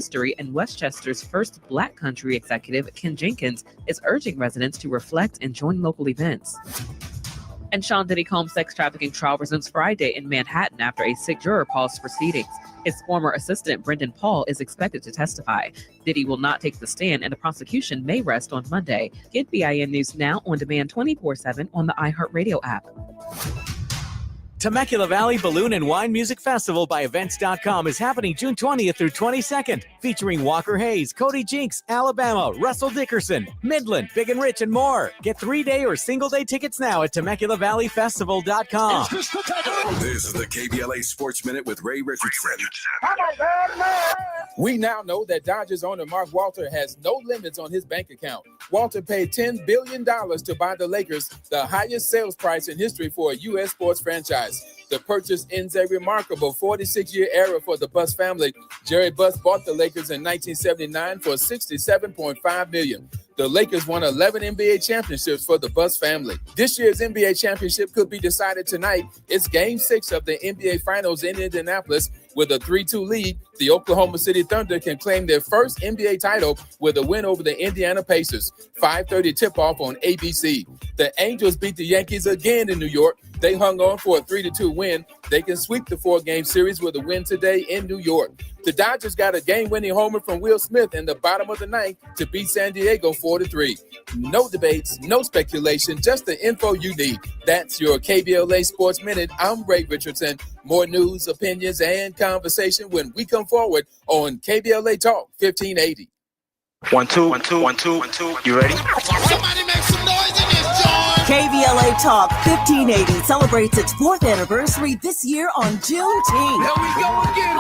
history, and Westchester's first Black country executive, Ken Jenkins, is urging residents to reflect and join local events. And Sean Diddy Combs' sex trafficking trial resumes Friday in Manhattan after a sick juror paused proceedings. His former assistant, Brendan Paul, is expected to testify. Diddy will not take the stand, and the prosecution may rest on Monday. Get BIN News now on demand 24/7 on the iHeartRadio app. Temecula Valley Balloon and Wine Music Festival by Events.com is happening June 20th through 22nd, featuring Walker Hayes, Cody Jinks, Alabama, Russell Dickerson, Midland, Big and Rich, and more. Get 3-day or single-day tickets now at TemeculaValleyFestival.com. This is the KBLA Sports Minute with Ray Richardson. We now know that Dodgers owner Mark Walter has no limits on his bank account. Walter paid $10 billion to buy the Lakers, the highest sales price in history for a U.S. sports franchise. The purchase ends a remarkable 46-year era for the Buss family. Jerry Buss bought the Lakers in 1979 for $67.5 million. The Lakers won 11 NBA championships for the Buss family. This year's NBA championship could be decided tonight. It's Game 6 of the NBA Finals in Indianapolis. With a 3-2 lead, the Oklahoma City Thunder can claim their first NBA title with a win over the Indiana Pacers. 5:30 tip-off on ABC. The Angels beat the Yankees again in New York. They hung on for a 3-2 win. They can sweep the 4-game series with a win today in New York. The Dodgers got a game-winning homer from Will Smith in the bottom of the ninth to beat San Diego 4-3. No debates, no speculation, just the info you need. That's your KBLA Sports Minute. I'm Ray Richardson. More news, opinions, and conversation when we come forward on KBLA Talk 1580. 1 2 1 2 1 2 1 2. You ready? Somebody make some noise in this joint. KBLA Talk 1580 celebrates its 4th anniversary this year on Juneteenth. Here we go again.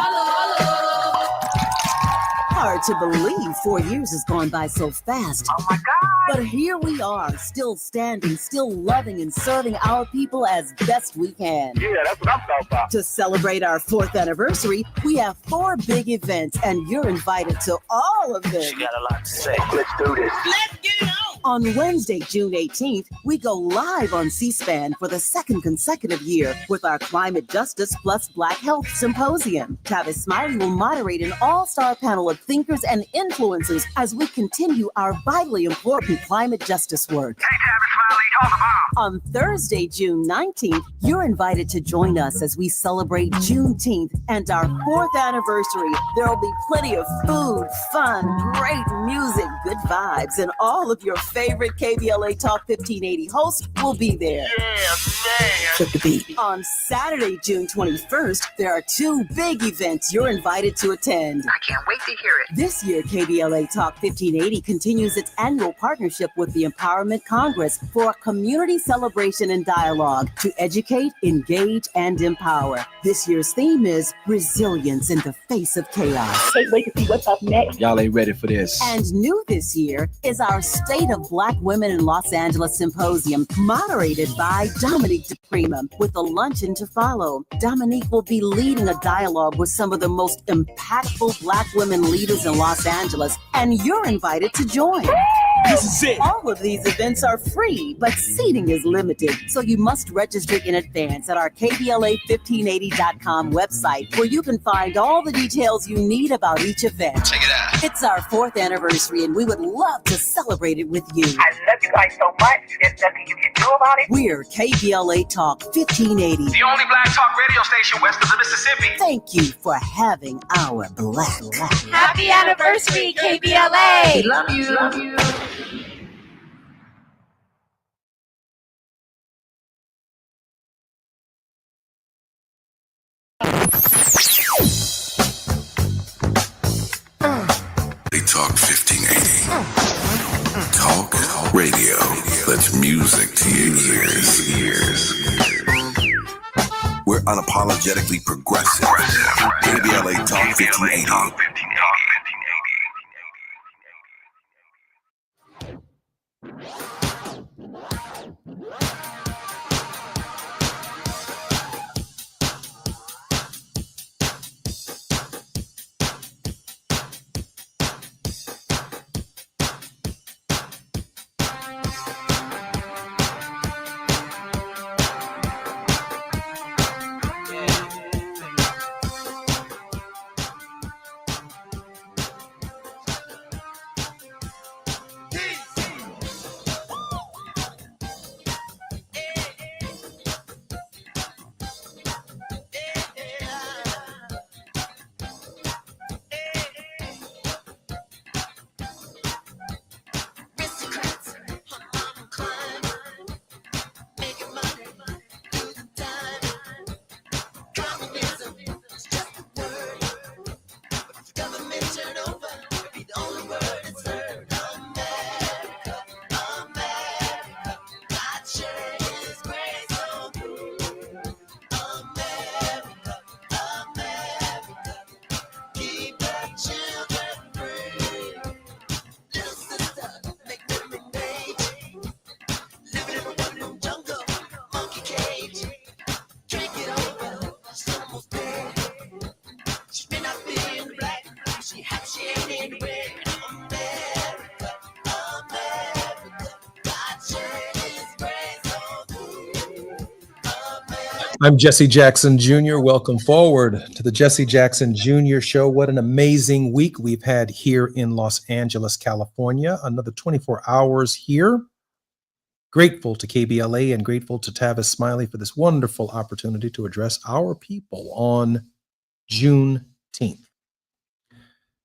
Hard to believe 4 years has gone by so fast. Oh my God. But here we are, still standing, still loving and serving our people as best we can. Yeah, that's what I'm talking about. To celebrate our 4th anniversary, we have 4 big events, and you're invited to all of them. She got a lot to say. Let's do this. Let's get it on. On Wednesday, June 18th, we go live on C-SPAN for the 2nd consecutive year with our Climate Justice Plus Black Health Symposium. Tavis Smiley will moderate an all-star panel of thinkers and influencers as we continue our vitally important climate justice work. Hey, Tavis Smiley, talk about. On Thursday, June 19th, you're invited to join us as we celebrate Juneteenth and our 4th anniversary. There will be plenty of food, fun, great music, good vibes, and all of your favorite KBLA Talk 1580 hosts will be there. Yeah, man. Flip the beat. On Saturday, June 21st, there are 2 big events you're invited to attend. I can't wait to hear it. This year, KBLA Talk 1580 continues its annual partnership with the Empowerment Congress for a community celebration and dialogue to educate, engage, and empower. This year's theme is Resilience in the Face of Chaos. Can't wait to see what's up next. Y'all ain't ready for this. And new this year is our State of Black Women in Los Angeles Symposium, moderated by Dominique DePrima, with a luncheon to follow. Dominique will be leading a dialogue with some of the most impactful Black women leaders in Los Angeles, and you're invited to join. This is it. All of these events are free, but seating is limited, so you must register in advance at our KBLA1580.com website, where you can find all the details you need about each event. Check it out. It's our 4th anniversary, and we would love to celebrate it with you. I love you guys so much. There's nothing you can do about it. We're KBLA Talk 1580. The only black talk radio station west of the Mississippi. Thank you for having our black. Happy anniversary, KBLA. We love you. Love you. They talk 1580. Talk radio. That's music to your ears. We're unapologetically progressive. KBLA Talk 1580. I'm Jesse Jackson Jr. Welcome forward to the Jesse Jackson Jr. Show. What an amazing week we've had here in Los Angeles, California. Another 24 hours here. Grateful to KBLA and grateful to Tavis Smiley for this wonderful opportunity to address our people on Juneteenth.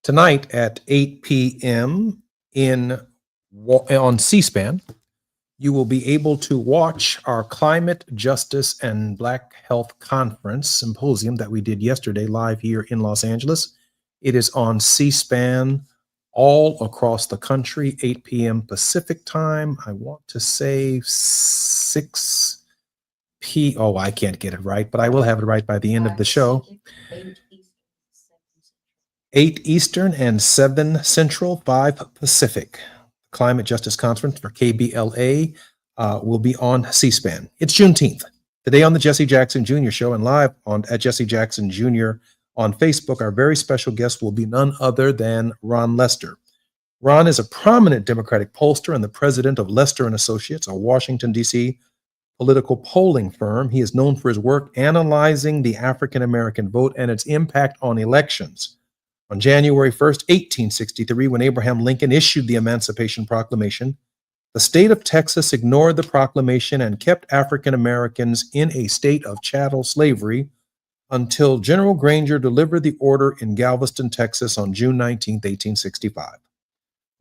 Tonight at 8 p.m. on C-SPAN, you will be able to watch our Climate Justice and Black Health Conference symposium that we did yesterday live here in Los Angeles. It is on C-SPAN all across the country, 8 p.m. Pacific time. I want to say 6 p. Oh, I can't get it right, but I will have it right by the end of the show. 8 Eastern and 7 Central, 5 Pacific. Climate Justice Conference for KBLA will be on C-SPAN. It's Juneteenth. Today on the Jesse Jackson Jr. Show and live at Jesse Jackson Jr. on Facebook, our very special guest will be none other than Ron Lester. Ron is a prominent Democratic pollster and the president of Lester and Associates, a Washington, D.C. political polling firm. He is known for his work analyzing the African-American vote and its impact on elections. On January 1st, 1863, when Abraham Lincoln issued the Emancipation Proclamation, the state of Texas ignored the proclamation and kept African Americans in a state of chattel slavery until General Granger delivered the order in Galveston, Texas on June 19, 1865.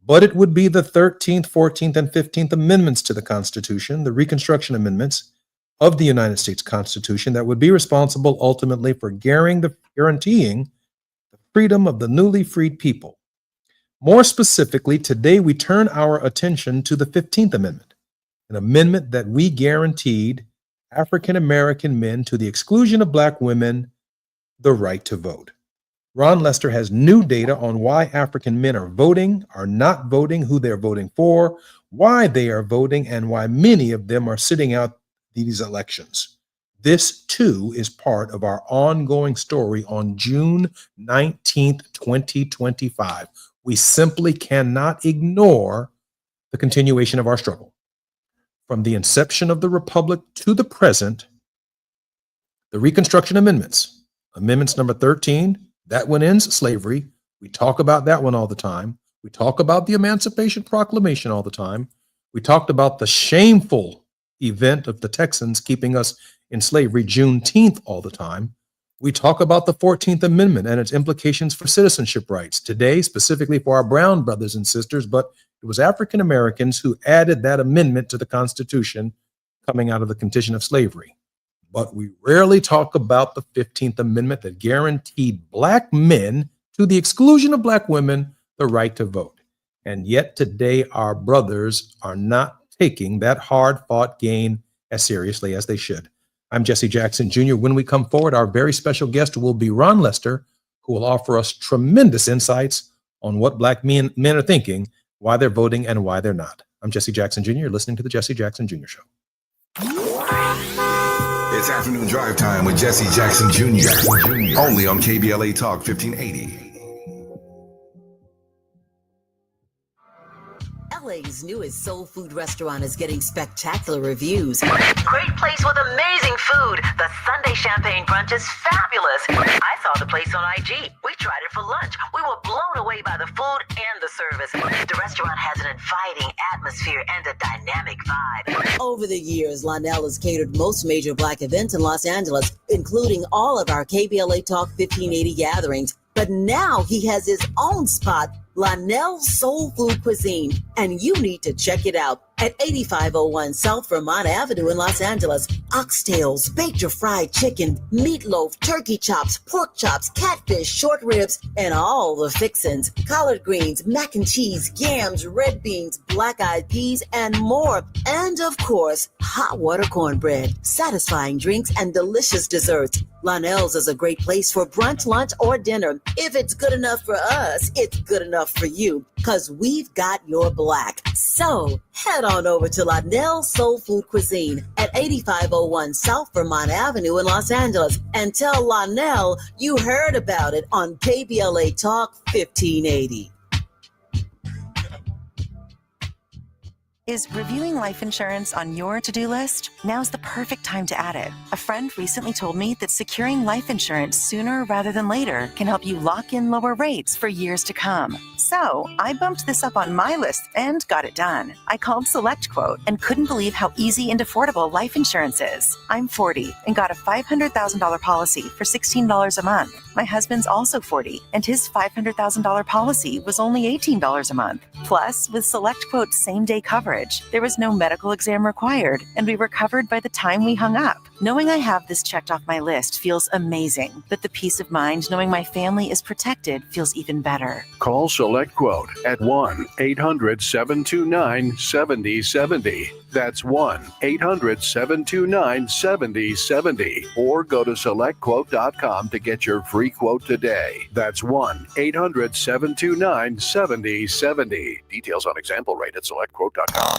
But it would be the 13th, 14th, and 15th Amendments to the Constitution, the Reconstruction Amendments of the United States Constitution, that would be responsible ultimately for guaranteeing freedom of the newly freed people. More specifically, today we turn our attention to the 15th Amendment, an amendment that we guaranteed African American men, to the exclusion of Black women, the right to vote. Ron Lester has new data on why African men are voting, are not voting, who they're voting for, why they are voting, and why many of them are sitting out these elections. This, too, is part of our ongoing story on June 19th, 2025. We simply cannot ignore the continuation of our struggle. From the inception of the Republic to the present, the Reconstruction Amendments, Amendments number 13, that one ends slavery. We talk about that one all the time. We talk about the Emancipation Proclamation all the time. We talked about the shameful event of the Texans keeping us in slavery, Juneteenth, all the time. We talk about the 14th Amendment and its implications for citizenship rights today, specifically for our brown brothers and sisters, but it was African Americans who added that amendment to the Constitution coming out of the condition of slavery. But we rarely talk about the 15th Amendment that guaranteed Black men, to the exclusion of Black women, the right to vote. And yet today our brothers are not taking that hard-fought gain as seriously as they should. I'm Jesse Jackson Jr. When we come forward, our very special guest will be Ron Lester, who will offer us tremendous insights on what Black men are thinking, why they're voting, and why they're not. I'm Jesse Jackson Jr. You're listening to the Jesse Jackson Jr. Show. It's afternoon drive time with Jesse Jackson Jr. Only on KBLA Talk 1580. LA's newest soul food restaurant is getting spectacular reviews. Great place with amazing food. The Sunday Champagne Brunch is fabulous. I saw the place on IG. We tried it for lunch. We were blown away by the food and the service. The restaurant has an inviting atmosphere and a dynamic vibe. Over the years, Lionel has catered most major Black events in Los Angeles, including all of our KBLA Talk 1580 gatherings. But now he has his own spot, Lionel's Soul Food Cuisine, and you need to check it out at 8501 South Vermont Avenue in Los Angeles. Oxtails, baked or fried chicken, meatloaf, turkey chops, pork chops, catfish, short ribs, and all the fixins. Collard greens, mac and cheese, yams, red beans, black-eyed peas, and more. And of course, hot water cornbread, satisfying drinks, and delicious desserts. Lionel's is a great place for brunch, lunch, or dinner. If it's good enough for us, it's good enough for you, because we've got your Black. So head on over to Lionel's Soul Food Cuisine at 8501 South Vermont Avenue in Los Angeles and tell Lionel you heard about it on KBLA Talk 1580. Is reviewing life insurance on your to-do list? Now's the perfect time to add it. A friend recently told me that securing life insurance sooner rather than later can help you lock in lower rates for years to come. So I bumped this up on my list and got it done. I called SelectQuote and couldn't believe how easy and affordable life insurance is. I'm 40 and got a $500,000 policy for $16 a month. My husband's also 40 and his $500,000 policy was only $18 a month. Plus, with SelectQuote's same-day coverage, there was no medical exam required, and we were covered by the time we hung up. Knowing I have this checked off my list feels amazing, but the peace of mind knowing my family is protected feels even better. Call SelectQuote at 1-800-729-7070. That's 1-800-729-7070. Or go to SelectQuote.com to get your free quote today. That's 1-800-729-7070. Details on example rate at SelectQuote.com.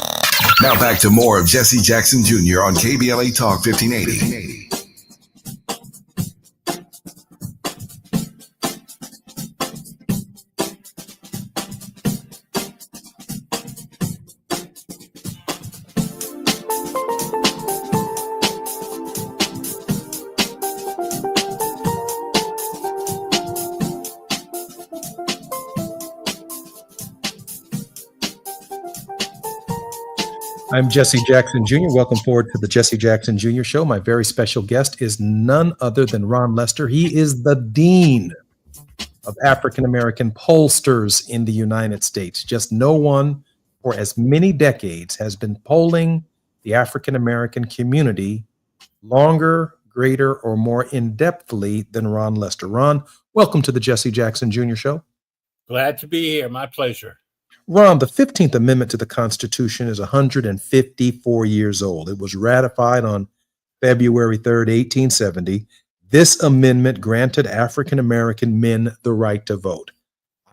Now back to more of Jesse Jackson Jr. on KBLA Talk 1580. I'm Jesse Jackson Jr. Welcome forward to the Jesse Jackson Jr. Show. My very special guest is none other than Ron Lester. He is the Dean of African American pollsters in the United States. Just no one for as many decades has been polling the African American community longer, greater, or more in-depthly than Ron Lester. Ron, welcome to the Jesse Jackson Jr. Show. Glad to be here. My pleasure. Ron, the 15th Amendment to the Constitution is 154 years old. It was ratified on February 3rd, 1870. This amendment granted African American men the right to vote.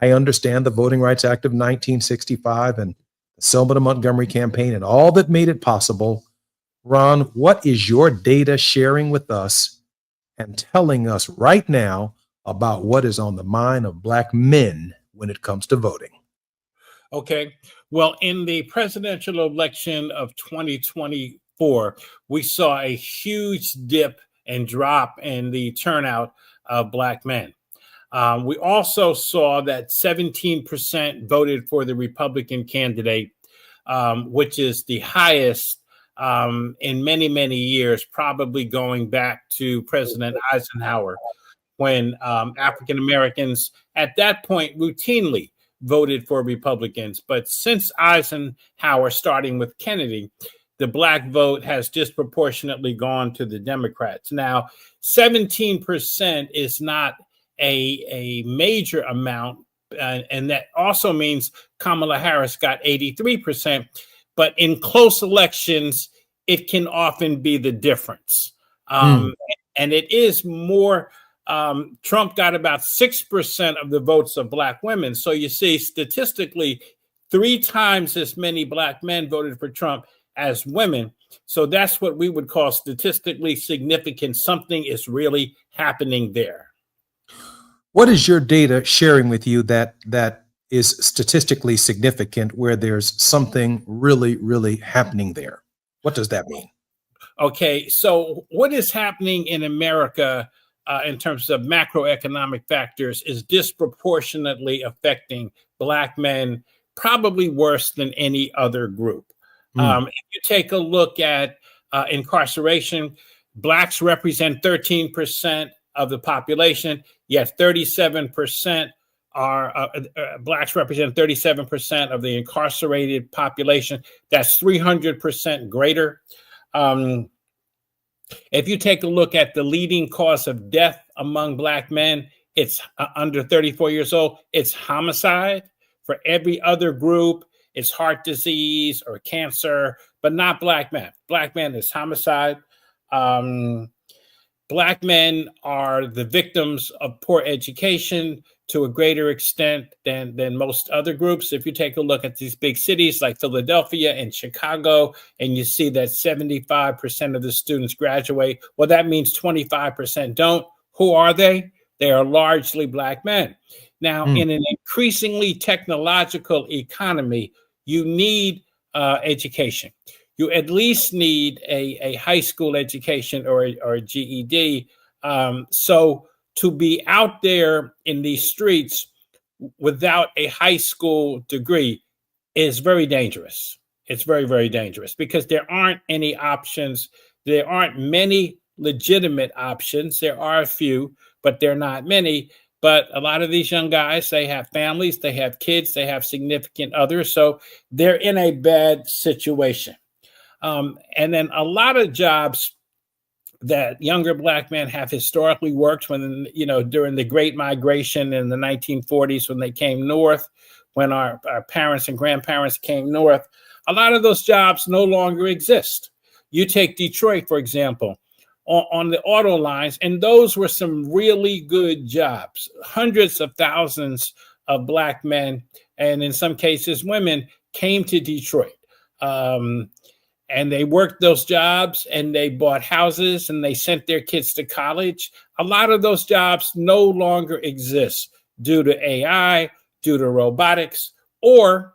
I understand the Voting Rights Act of 1965 and the Selma to Montgomery campaign and all that made it possible. Ron, what is your data sharing with us and telling us right now about what is on the mind of Black men when it comes to voting? Okay. Well, in the presidential election of 2024, we saw a huge dip and drop in the turnout of Black men. We also saw that 17% voted for the Republican candidate, which is the highest in many, many years, probably going back to President Eisenhower, when African Americans at that point routinely voted for Republicans. But since Eisenhower, starting with Kennedy, the Black vote has disproportionately gone to the Democrats. Now, 17% is not a major amount, and that also means Kamala Harris got 83%. But in close elections, it can often be the difference. And it is more. Trump got about 6% of the votes of Black women. So you see, statistically, 3 times as many Black men voted for Trump as women. So that's what we would call statistically significant. Something is really happening there. What is your data sharing with you that is statistically significant, where there's something really, really happening there? What does that mean? Okay, so what is happening in America in terms of macroeconomic factors is disproportionately affecting Black men, probably worse than any other group. If you take a look at incarceration, Blacks represent 13% of the population, yet 37% are Blacks represent 37% of the incarcerated population. That's 300% greater. If you take a look at the leading cause of death among Black men, it's under 34 years old, it's homicide. For every other group, it's heart disease or cancer, but not Black men. Black men is homicide. Black men are the victims of poor education to a greater extent than most other groups. If you take a look at these big cities like Philadelphia and Chicago, and you see that 75% of the students graduate, well, that means 25% don't. Who are they? They are largely Black men. Now, in an increasingly technological economy, you need education. You at least need a high school education or a GED. So to be out there in these streets without a high school degree is very dangerous. It's very, very dangerous because there aren't any options. There aren't many legitimate options. There are a few, but they're not many. But a lot of these young guys, they have families, they have kids, they have significant others. So they're in a bad situation. And then a lot of jobs that younger Black men have historically worked when, during the Great Migration in the 1940s, when they came north, when our parents and grandparents came north, a lot of those jobs no longer exist. You take Detroit, for example, on the auto lines, and those were some really good jobs. Hundreds of thousands of Black men, and in some cases women, came to Detroit. And they worked those jobs and they bought houses and they sent their kids to college. A lot of those jobs no longer exist due to AI, due to robotics, or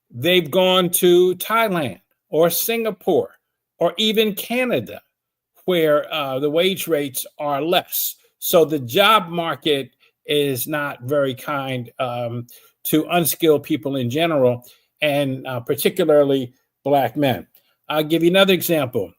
they've gone to Thailand or Singapore or even Canada, where the wage rates are less. So the job market is not very kind to unskilled people in general, and particularly Black men. I'll give you another example.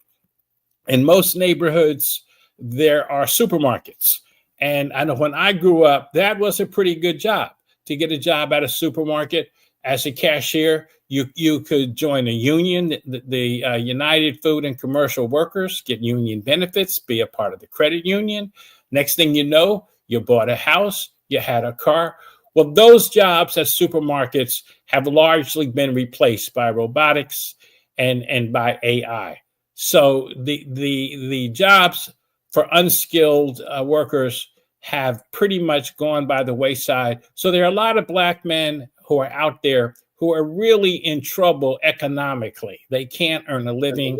In most neighborhoods, there are supermarkets. And I know when I grew up, that was a pretty good job. To get a job at a supermarket as a cashier, you could join a union, the United Food and Commercial Workers, get union benefits, be a part of the credit union. Next thing you know, you bought a house, you had a car. Well, those jobs at supermarkets have largely been replaced by robotics and by AI. So the jobs for unskilled workers have pretty much gone by the wayside. So there are a lot of Black men who are out there who are really in trouble economically. They can't earn a living.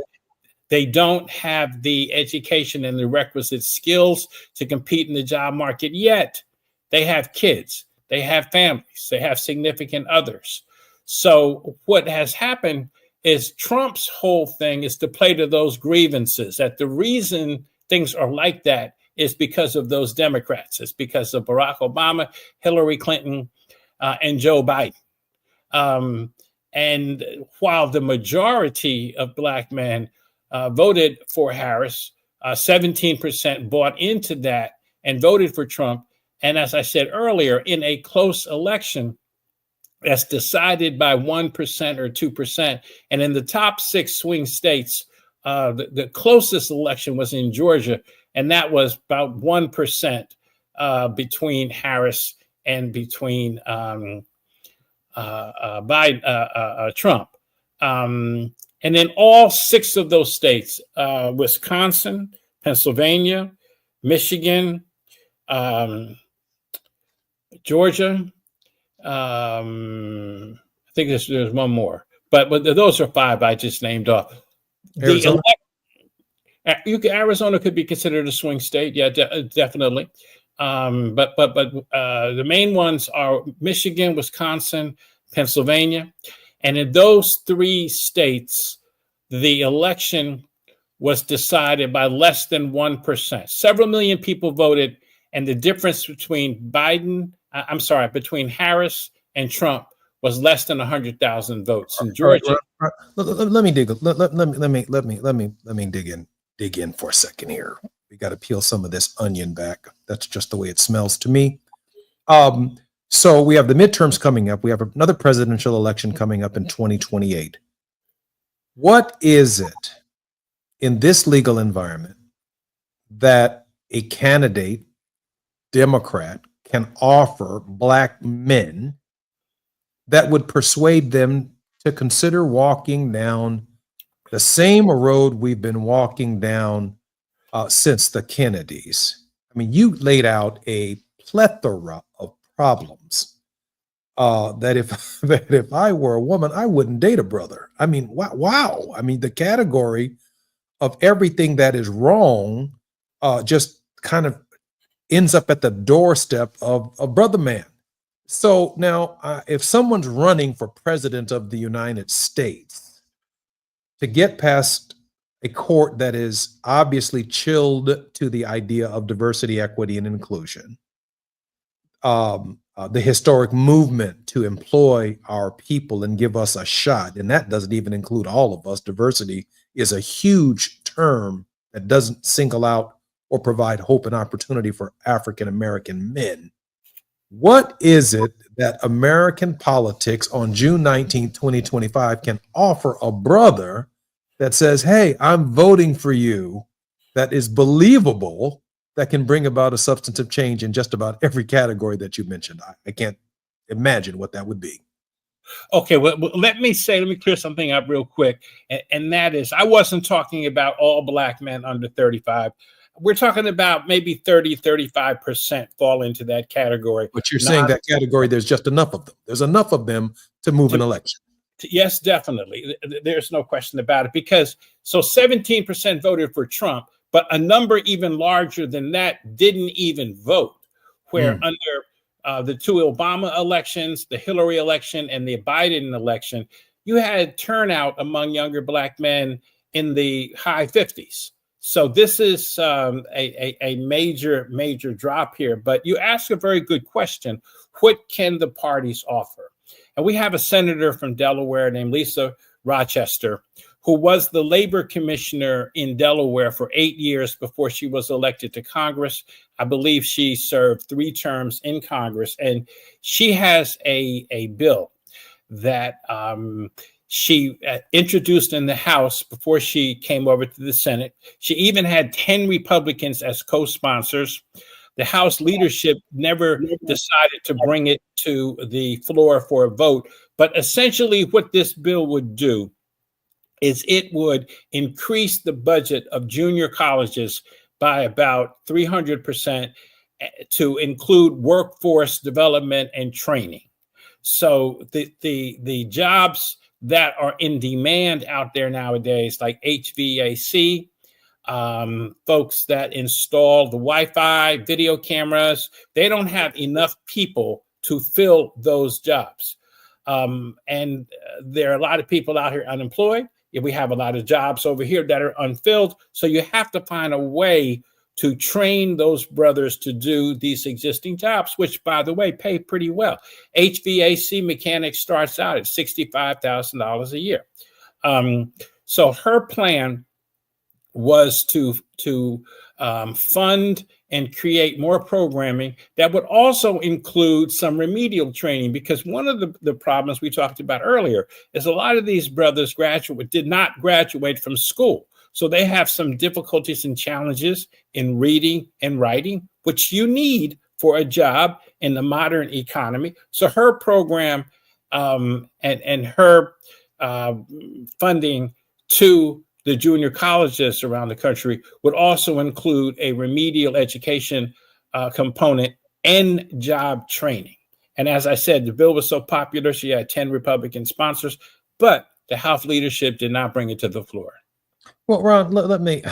They don't have the education and the requisite skills to compete in the job market yet. They have kids, they have families, they have significant others. So what has happened is Trump's whole thing is to play to those grievances, that the reason things are like that is because of those Democrats. It's because of Barack Obama, Hillary Clinton, and Joe Biden. And while the majority of Black men voted for Harris, 17% bought into that and voted for Trump. And as I said earlier, in a close election, that's decided by 1% or 2%. And in the top 6 swing states, the closest election was in Georgia, and that was about 1% between Harris and between Biden, Trump. And then all 6 of those states, Wisconsin, Pennsylvania, Michigan, Georgia, I think there's one more, but those are 5 I just named off. Arizona could be considered a swing state, yeah, definitely. But the main ones are Michigan, Wisconsin, Pennsylvania, and in those 3 states, the election was decided by less than 1%. Several million people voted, and the difference between between Harris and Trump was less than 100,000 votes in Georgia. Right. Let me dig. Let me dig in for a second here. We got to peel some of this onion back. That's just the way it smells to me. So we have the midterms coming up. We have another presidential election coming up in 2028. What is it in this legal environment that a candidate, Democrat, can offer Black men that would persuade them to consider walking down the same road we've been walking down since the Kennedys? I mean, you laid out a plethora of problems that if I were a woman, I wouldn't date a brother. I mean, wow. I mean, the category of everything that is wrong just kind of ends up at the doorstep of a brother man. So now if someone's running for president of the United States, to get past a court that is obviously chilled to the idea of diversity, equity, and inclusion, the historic movement to employ our people and give us a shot, and that doesn't even include all of us. Diversity is a huge term that doesn't single out or provide hope and opportunity for African American men. What is it that American politics on June 19, 2025 can offer a brother that says, hey, I'm voting for you, that is believable, that can bring about a substantive change in just about every category that you mentioned? I can't imagine what that would be. Okay, well, let me clear something up real quick. And that is, I wasn't talking about all black men under 35. We're talking about maybe 35% fall into that category. But you're saying that category, there's just enough of them. There's enough of them to move an election. Yes, definitely. There's no question about it. Because so 17% voted for Trump, but a number even larger than that didn't even vote. Where under the two Obama elections, the Hillary election, and the Biden election, you had turnout among younger black men in the high 50s. So this is a major drop here. But you ask a very good question. What can the parties offer? And we have a senator from Delaware named Lisa Rochester, who was the labor commissioner in Delaware for 8 years before she was elected to Congress. I believe she served 3 terms in Congress. And she has a bill that she introduced in the House before she came over to the Senate. She even had 10 Republicans as co-sponsors. The House leadership never decided to bring it to the floor for a vote. But essentially what this bill would do is it would increase the budget of junior colleges by about 300% to include workforce development and training. So the jobs that are in demand out there nowadays, like HVAC, folks that install the Wi-Fi, video cameras, they don't have enough people to fill those jobs. And there are a lot of people out here unemployed. We have a lot of jobs over here that are unfilled. So you have to find a way to train those brothers to do these existing jobs, which, by the way, pay pretty well. HVAC mechanic starts out at $65,000 a year. So her plan was to fund and create more programming that would also include some remedial training, because one of the problems we talked about earlier is a lot of these brothers did not graduate from school. So they have some difficulties and challenges in reading and writing, which you need for a job in the modern economy. So her program and her funding to the junior colleges around the country would also include a remedial education component and job training. And as I said, the bill was so popular, she had 10 Republican sponsors, but the House leadership did not bring it to the floor. Well, Ron, let me,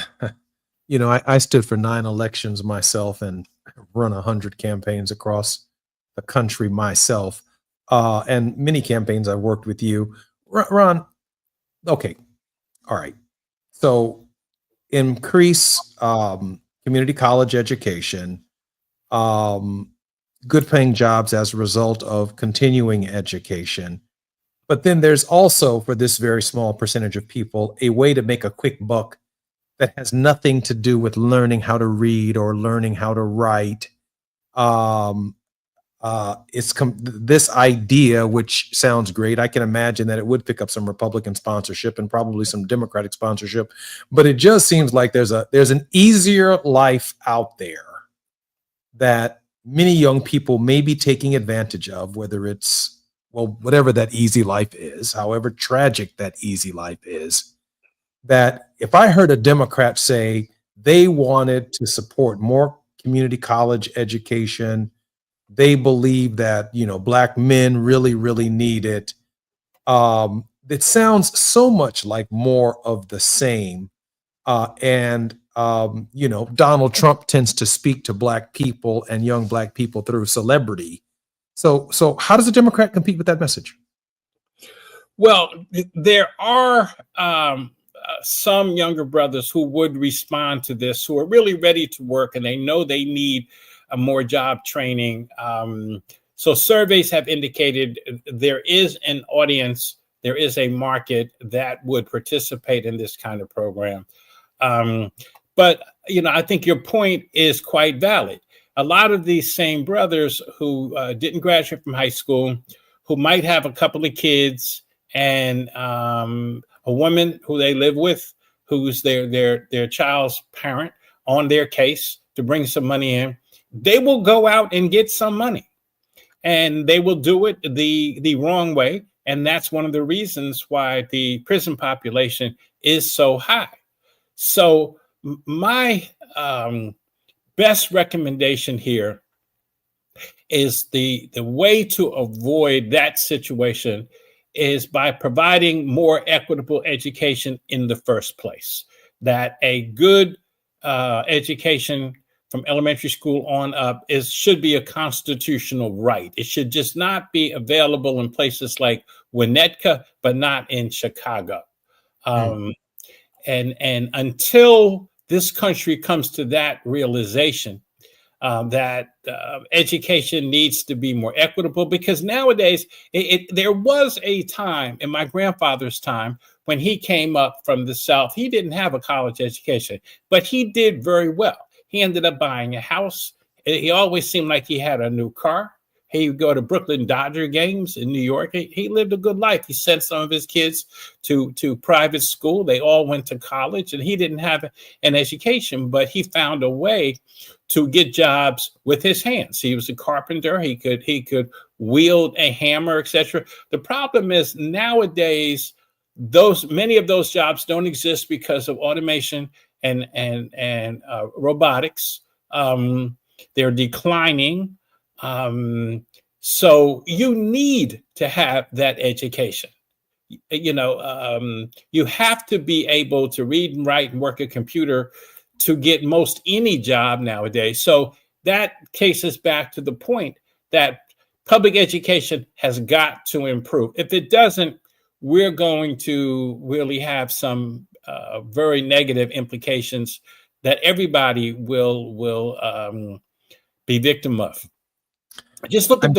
I stood for 9 elections myself and run 100 campaigns across the country myself, and many campaigns I worked with you. Ron, okay, all right. So increase community college education, good paying jobs as a result of continuing education. But then there's also, for this very small percentage of people, a way to make a quick buck that has nothing to do with learning how to read or learning how to write. This idea, which sounds great. I can imagine that it would pick up some Republican sponsorship and probably some Democratic sponsorship, but it just seems like there's an easier life out there that many young people may be taking advantage of, whether it's, well, whatever that easy life is, however tragic that easy life is, that if I heard a Democrat say they wanted to support more community college education, they believe that, black men really, really need it. It sounds so much like more of the same. Donald Trump tends to speak to black people and young black people through celebrity. So how does a Democrat compete with that message? Well, there are some younger brothers who would respond to this, who are really ready to work, and they know they need more job training. So surveys have indicated there is an audience, there is a market that would participate in this kind of program. But, I think your point is quite valid. A lot of these same brothers who didn't graduate from high school, who might have a couple of kids and a woman who they live with, who's their child's parent, on their case to bring some money in, they will go out and get some money. And they will do it the wrong way. And that's one of the reasons why the prison population is so high. So my best recommendation here is the way to avoid that situation is by providing more equitable education in the first place. That a good education from elementary school on up should be a constitutional right. It should just not be available in places like Winnetka, but not in Chicago. And until this country comes to that realization that education needs to be more equitable, because nowadays there was a time in my grandfather's time when he came up from the South. He didn't have a college education, but he did very well. He ended up buying a house. He always seemed like he had a new car. He would go to Brooklyn Dodger games in New York. He lived a good life. He sent some of his kids to private school. They all went to college, and he didn't have an education, but he found a way to get jobs with his hands. He was a carpenter. He could wield a hammer, etc. The problem is nowadays, many of those jobs don't exist because of automation and robotics. They're declining. So you need to have that education. You have to be able to read and write and work a computer to get most any job nowadays. So that cases back to the point that public education has got to improve. If it doesn't, we're going to really have some very negative implications that everybody will be victim of. Just look at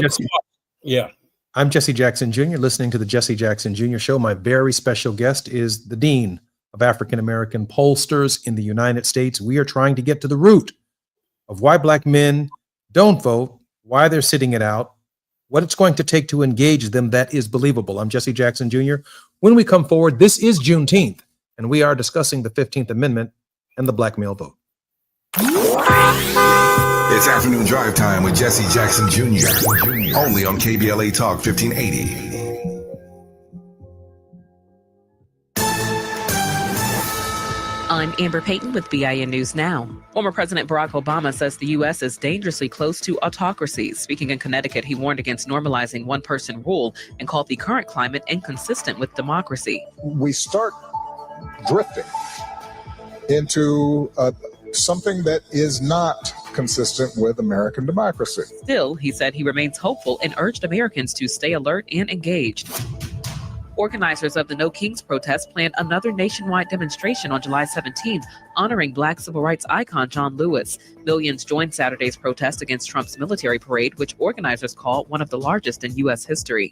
I'm Jesse Jackson Jr., listening to the Jesse Jackson Jr. Show. My very special guest is the Dean of African American Pollsters in the United States. We are trying to get to the root of why Black men don't vote, why they're sitting it out, what it's going to take to engage them that is believable. I'm Jesse Jackson Jr. When we come forward, this is Juneteenth, and we are discussing the 15th Amendment and the black male vote. It's afternoon drive time with Jesse Jackson Jr. Only on KBLA Talk 1580. I'm Amber Payton with BIN News Now. Former President Barack Obama says the U.S. is dangerously close to autocracy. Speaking in Connecticut, he warned against normalizing one-person rule and called the current climate inconsistent with democracy. We start drifting into something that is not consistent with American democracy. Still, he said he remains hopeful and urged Americans to stay alert and engaged. Organizers of the No Kings protest planned another nationwide demonstration on July 17th, honoring Black civil rights icon John Lewis. Millions joined Saturday's protest against Trump's military parade, which organizers call one of the largest in U.S. history.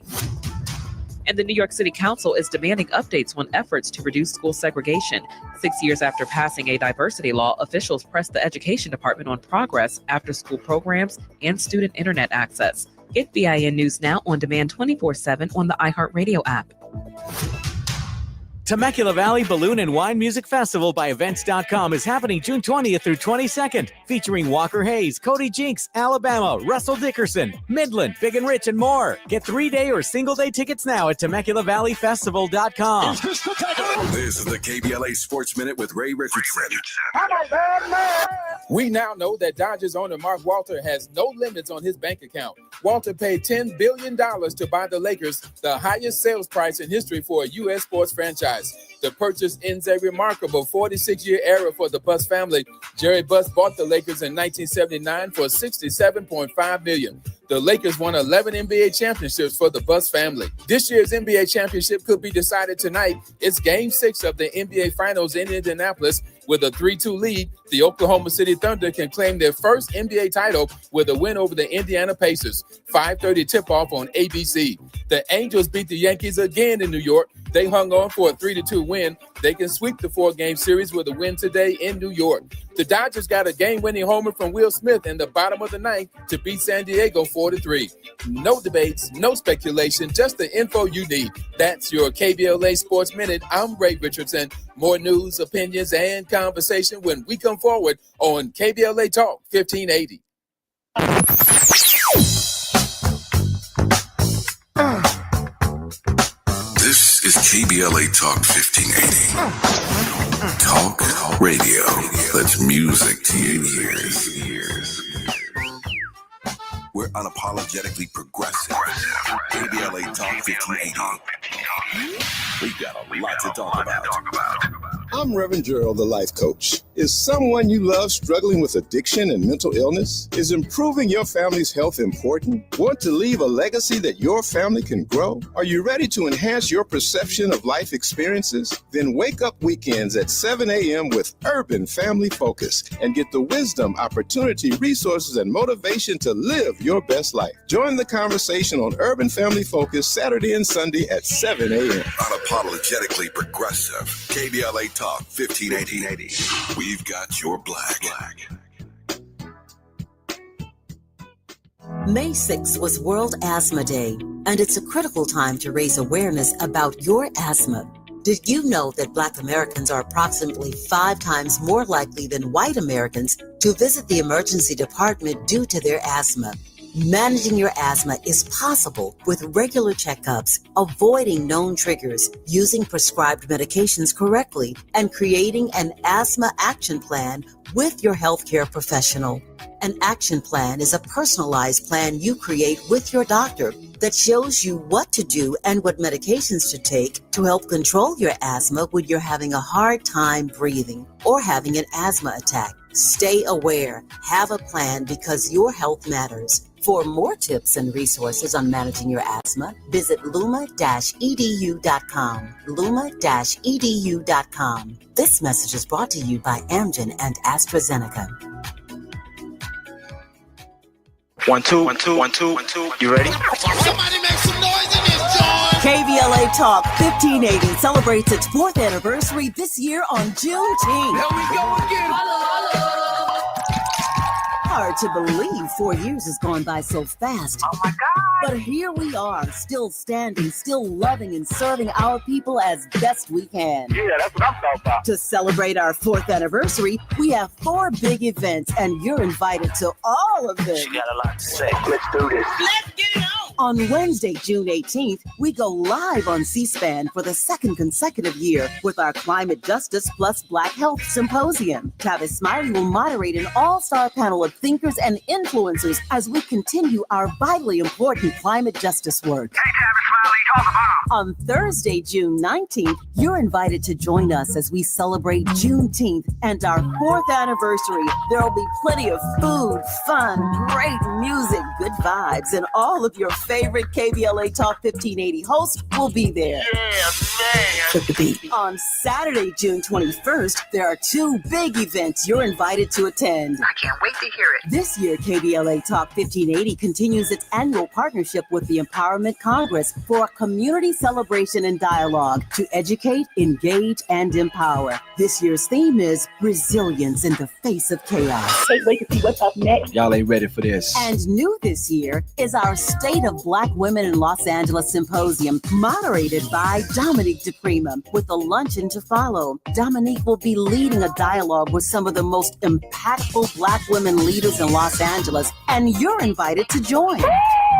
And the New York City Council is demanding updates on efforts to reduce school segregation. 6 years after passing a diversity law, officials pressed the Education Department on progress, after-school programs, and student internet access. Get BIN News Now on demand 24/7 on the iHeartRadio app. Temecula Valley Balloon and Wine Music Festival by Events.com is happening June 20th through 22nd, featuring Walker Hayes, Cody Jinks, Alabama, Russell Dickerson, Midland, Big and Rich, and more. Get 3-day or single-day tickets now at TemeculaValleyFestival.com. This is the KBLA Sports Minute with Ray Richardson. We now know that Dodgers owner Mark Walter has no limits on his bank account. Walter paid $10 billion to buy the Lakers, the highest sales price in history for a U.S. sports franchise. franchise. The purchase ends a remarkable 46-year era for the Buss family. Jerry Buss bought the Lakers in 1979 for $67.5 million. The Lakers won 11 NBA championships for the Buss family. This year's NBA championship could be decided tonight. It's Game 6 of the NBA Finals in Indianapolis. With a 3-2 lead, the Oklahoma City Thunder can claim their first NBA title with a win over the Indiana Pacers. 5:30 tip-off on ABC. The Angels beat the Yankees again in New York. They hung on for a 3-2 win. They can sweep the 4-game series with a win today in New York. The Dodgers got a game-winning homer from Will Smith in the bottom of the ninth to beat San Diego 4-3. No debates, no speculation, just the info you need. That's your KBLA Sports Minute. I'm Ray Richardson. More news, opinions, and conversation when we come forward on KBLA Talk 1580. This is KBLA Talk 1580. Talk radio. That's music to your ears. We're unapologetically progressive. KBLA Talk 1580. We've got a lot to talk about. I'm Reverend Gerald, the life coach. Is someone you love struggling with addiction and mental illness? Is improving your family's health important? Want to leave a legacy that your family can grow? Are you ready to enhance your perception of life experiences? Then wake up weekends at 7 a.m. with Urban Family Focus and get the wisdom, opportunity, resources, and motivation to live your best life. Join the conversation on Urban Family Focus Saturday and Sunday at 7 a.m. Unapologetically progressive. KBLA Talk 1580. We've got your black. May 6th was World Asthma Day, and it's a critical time to raise awareness about your asthma. Did you know that Black Americans are approximately 5 times more likely than white Americans to visit the emergency department due to their asthma? Managing your asthma is possible with regular checkups, avoiding known triggers, using prescribed medications correctly, and creating an asthma action plan with your healthcare professional. An action plan is a personalized plan you create with your doctor that shows you what to do and what medications to take to help control your asthma when you're having a hard time breathing or having an asthma attack. Stay aware. Have a plan because your health matters. For more tips and resources on managing your asthma, visit luma-edu.com. luma-edu.com. This message is brought to you by Amgen and AstraZeneca. 1 2 1 2 1 2 1 2. You ready? Somebody make some noise in this joint. KBLA Talk 1580 celebrates its 4th anniversary this year on Juneteenth. Here we go again. Hard to believe 4 years has gone by so fast. Oh my God. But here we are, still standing, still loving and serving our people as best we can. Yeah, that's what I'm talking about. To celebrate our 4th anniversary, we have 4 big events, and you're invited to all of them. She got a lot to say. Let's do this. Let's get it on. On Wednesday, June 18th, we go live on C-SPAN for the 2nd consecutive year with our Climate Justice Plus Black Health Symposium. Tavis Smiley will moderate an all-star panel of thinkers and influencers as we continue our vitally important climate justice work. Hey, Tavis Smiley, talk about. On Thursday, June 19th, you're invited to join us as we celebrate Juneteenth and our 4th anniversary. There will be plenty of food, fun, great music, good vibes, and all of your favorite KBLA Talk 1580 hosts will be there. Yeah, man. Took the beat. On Saturday, June 21st, there are 2 big events you're invited to attend. I can't wait to hear it. This year, KBLA Talk 1580 continues its annual partnership with the Empowerment Congress for a community celebration and dialogue to educate, engage, and empower. This year's theme is Resilience in the Face of Chaos. Can't wait to see what's up next. Y'all ain't ready for this. And new this year is our State of Black Women in Los Angeles Symposium, moderated by Dominique DePrima, with a luncheon to follow. Dominique will be leading a dialogue with some of the most impactful Black women leaders in Los Angeles, and you're invited to join.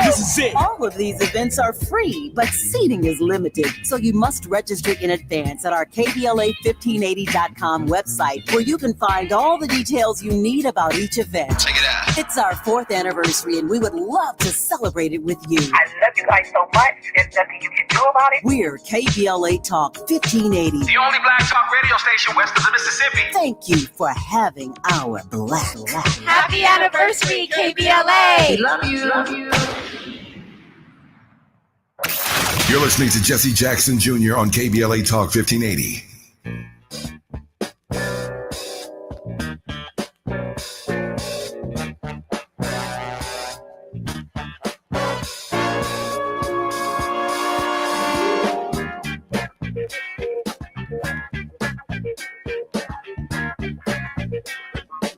This is it. All of these events are free, but seating is limited, so you must register in advance at our KBLA1580.com website, where you can find all the details you need about each event. Check it out. It's our 4th anniversary, and we would love to celebrate it with you. I love you guys so much. There's nothing you can do about it. We're KBLA Talk 1580. The only black talk radio station west of the Mississippi. Thank you for having our black. Happy anniversary, KBLA. We love you. Love you. You're listening to Jesse Jackson Jr. on KBLA Talk 1580.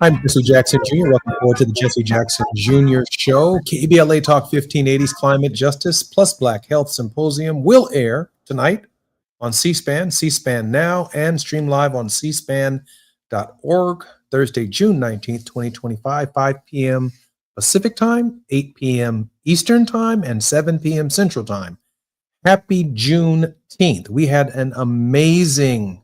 I'm Jesse Jackson Jr. Welcome forward to the Jesse Jackson Jr. Show. KBLA Talk 1580's Climate Justice Plus Black Health Symposium will air tonight on C-SPAN, C-SPAN Now, and stream live on cspan.org Thursday, June 19th, 2025, 5 p.m. Pacific Time, 8 p.m. Eastern Time, and 7 p.m. Central Time. Happy Juneteenth. We had an amazing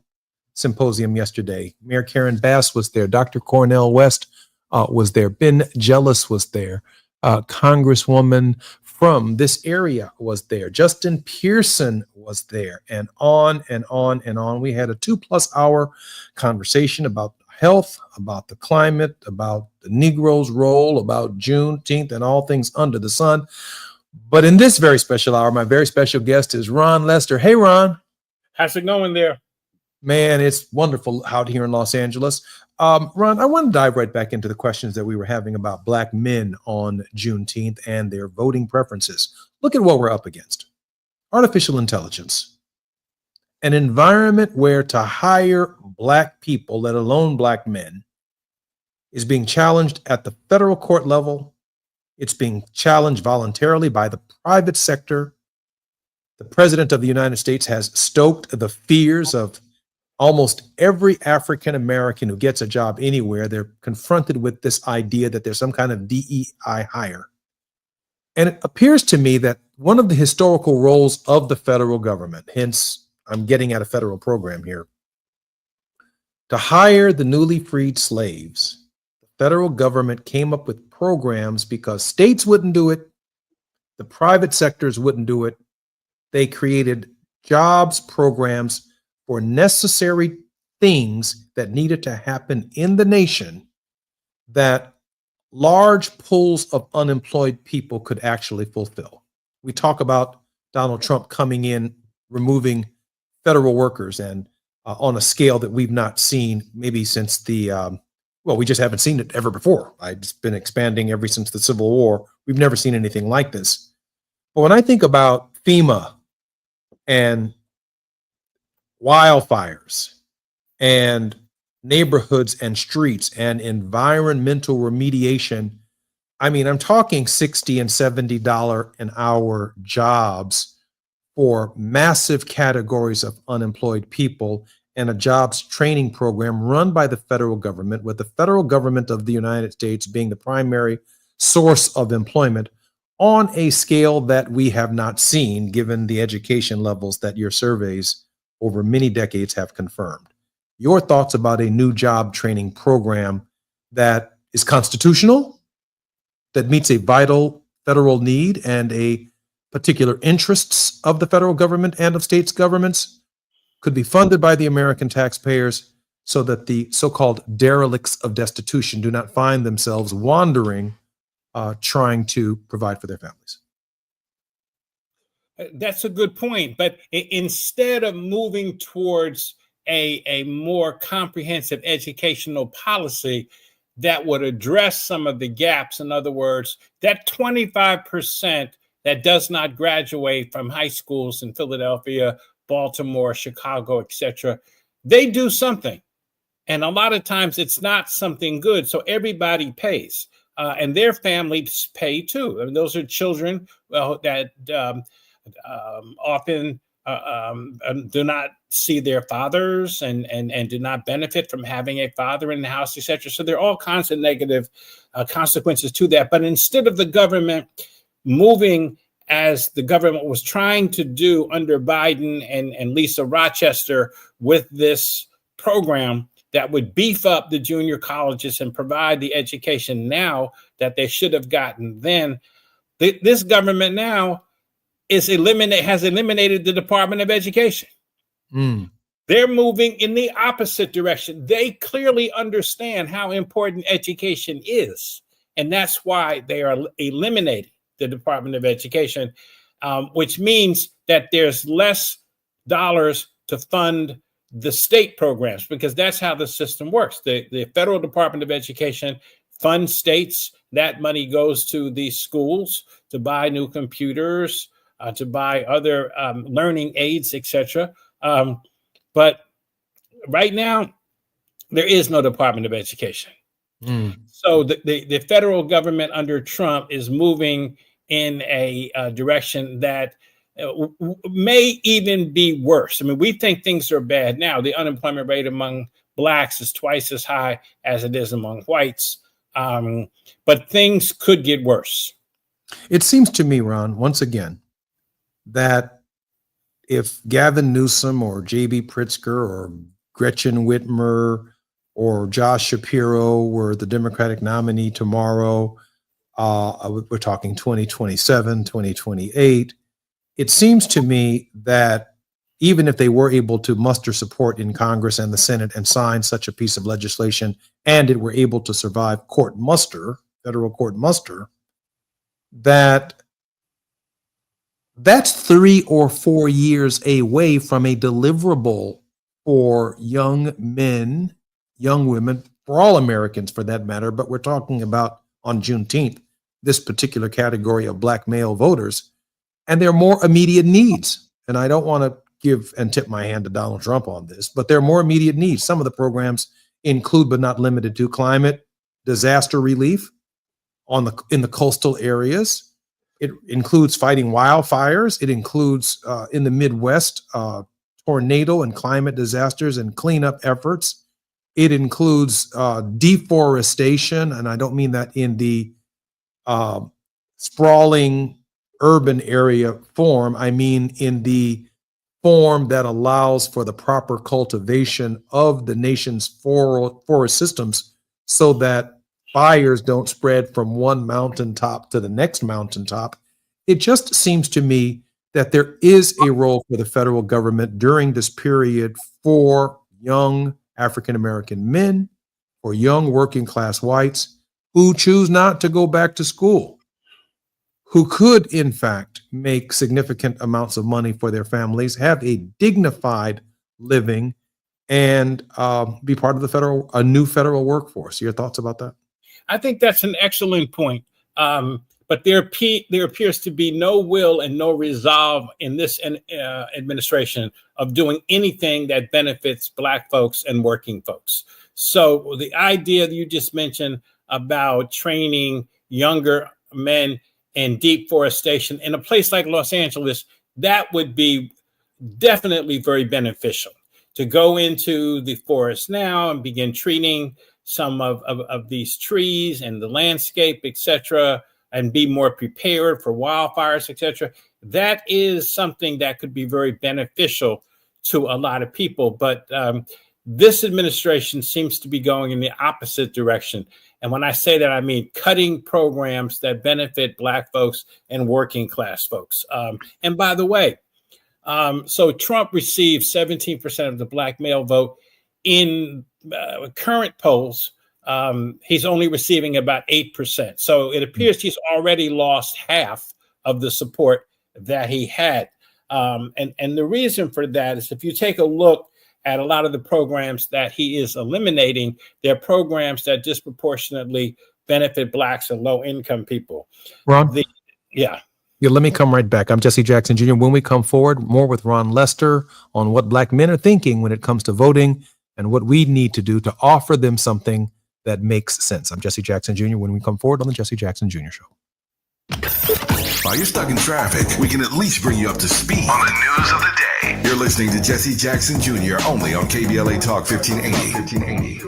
symposium yesterday. Mayor Karen Bass was there. Dr. Cornel West was there. Ben Jealous was there. Congresswoman from this area was there. Justin Pearson was there, and on and on and on. We had a 2+ hour conversation about health, about the climate, about the Negro's role, about Juneteenth, and all things under the sun. But in this very special hour, my very special guest is Ron Lester. Hey, Ron. How's it going there? Man, it's wonderful out here in Los Angeles. Ron, I want to dive right back into the questions that we were having about black men on Juneteenth and their voting preferences. Look at what we're up against. Artificial intelligence. An environment where to hire black people, let alone black men, is being challenged at the federal court level. It's being challenged voluntarily by the private sector. The President of the United States has stoked the fears of almost every African American who gets a job anywhere. They're confronted with this idea that there's some kind of DEI hire. And it appears to me that one of the historical roles of the federal government, hence I'm getting at a federal program here, to hire the newly freed slaves, the federal government came up with programs because states wouldn't do it, the private sectors wouldn't do it. They created jobs programs for necessary things that needed to happen in the nation that large pools of unemployed people could actually fulfill. We talk about Donald Trump coming in, removing federal workers, and on a scale that we've not seen maybe since the, we just haven't seen it ever before. It's been expanding ever since the Civil War. We've never seen anything like this. But when I think about FEMA and wildfires and neighborhoods and streets and environmental remediation, I mean, I'm talking $60 and $70 an hour jobs for massive categories of unemployed people, and a jobs training program run by the federal government, with the federal government of the United States being the primary source of employment on a scale that we have not seen, given the education levels that your surveys over many decades have confirmed. Your thoughts about a new job training program that is constitutional, that meets a vital federal need and a particular interests of the federal government and of states governments, could be funded by the American taxpayers so that the so-called derelicts of destitution do not find themselves wandering, trying to provide for their families. That's a good point. But instead of moving towards a more comprehensive educational policy that would address some of the gaps, in other words, that 25% that does not graduate from high schools in Philadelphia, Baltimore, Chicago, etc., they do something. And a lot of times it's not something good. So everybody pays. And their families pay too. I mean, those are children that often do not see their fathers and do not benefit from having a father in the house, etc. So there are all kinds of negative consequences to that. But instead of the government moving as the government was trying to do under Biden and Lisa Rochester with this program, that would beef up the junior colleges and provide the education now that they should have gotten then. This government now has eliminated the Department of Education. They're moving in the opposite direction. They clearly understand how important education is, and that's why they are eliminating the Department of Education, which means that there's less dollars to fund the state programs, because that's how the system works. The federal Department of Education funds states. That money goes to the schools to buy new computers, to buy other learning aids, etc. But right now, there is no Department of Education. So the federal government under Trump is moving in a direction that may even be worse. I mean, we think things are bad now. The unemployment rate among blacks is twice as high as it is among whites. But things could get worse. It seems to me, Ron, once again, that if Gavin Newsom or J.B. Pritzker or Gretchen Whitmer or Josh Shapiro were the Democratic nominee tomorrow, we're talking 2027, 2028, it seems to me that even if they were able to muster support in Congress and the Senate and sign such a piece of legislation, and it were able to survive court muster, federal court muster, that's 3 or 4 years away from a deliverable for young men, young women, for all Americans for that matter, but we're talking about on Juneteenth, this particular category of black male voters, and there are more immediate needs. And I don't want to give and tip my hand to Donald Trump on this, but there are more immediate needs. Some of the programs include, but not limited to, climate disaster relief in the coastal areas. It includes fighting wildfires. It includes in the Midwest, tornado and climate disasters and cleanup efforts. It includes deforestation, and I don't mean that in the sprawling urban area form. I mean in the form that allows for the proper cultivation of the nation's forest systems so that fires don't spread from one mountaintop to the next mountaintop. It just seems to me that there is a role for the federal government during this period for young African-American men, or young working class whites who choose not to go back to school, who could, in fact, make significant amounts of money for their families, have a dignified living, and be part of a new federal workforce. Your thoughts about that? I think that's an excellent point. But there appears to be no will and no resolve in this administration of doing anything that benefits Black folks and working folks. So the idea that you just mentioned about training younger men in deforestation in a place like Los Angeles, that would be definitely very beneficial to go into the forest now and begin treating some of these trees and the landscape, etc., and be more prepared for wildfires, etc. That is something that could be very beneficial to a lot of people. But this administration seems to be going in the opposite direction. And when I say that, I mean cutting programs that benefit Black folks and working class folks. And by the way, so Trump received 17% of the Black male vote. In current polls, he's only receiving about 8%. So it appears he's already lost half of the support that he had. And the reason for that is if you take a look at a lot of the programs that he is eliminating, they're programs that disproportionately benefit Blacks and low-income people. Ron? Yeah, let me come right back. I'm Jesse Jackson Jr. When we come forward, more with Ron Lester on what Black men are thinking when it comes to voting and what we need to do to offer them something that makes sense. I'm Jesse Jackson Jr. When we come forward on the Jesse Jackson Jr. Show. While you're stuck in traffic, we can at least bring you up to speed on the news of the day. You're listening to Jesse Jackson Jr. only on KBLA Talk 1580.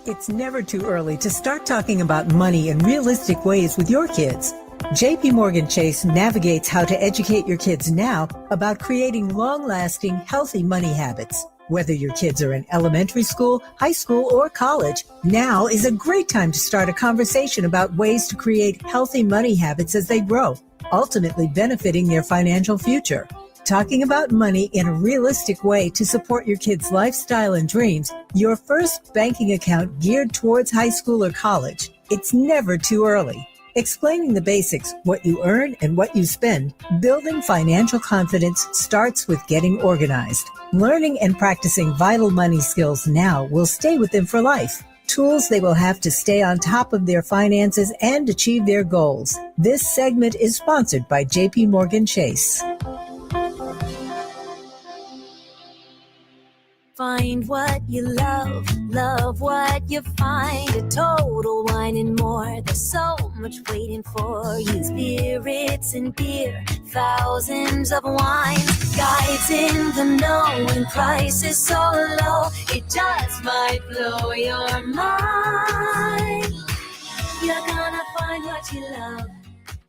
It's never too early to start talking about money in realistic ways with your kids. JP Morgan Chase navigates how to educate your kids now about creating long-lasting, healthy money habits. Whether your kids are in elementary school, high school, or college, now is a great time to start a conversation about ways to create healthy money habits as they grow, ultimately benefiting their financial future. Talking about money in a realistic way to support your kids' lifestyle and dreams, your first banking account geared towards high school or college. It's never too early. Explaining the basics, what you earn and what you spend, building financial confidence starts with getting organized. Learning and practicing vital money skills now will stay with them for life. Tools they will have to stay on top of their finances and achieve their goals. This segment is sponsored by JP Morgan Chase. Find what you love, love what you find. A Total Wine and More. There's so much waiting for you. Spirits and beer, thousands of wines. Guides in the know and prices so low. It just might blow your mind. You're gonna find what you love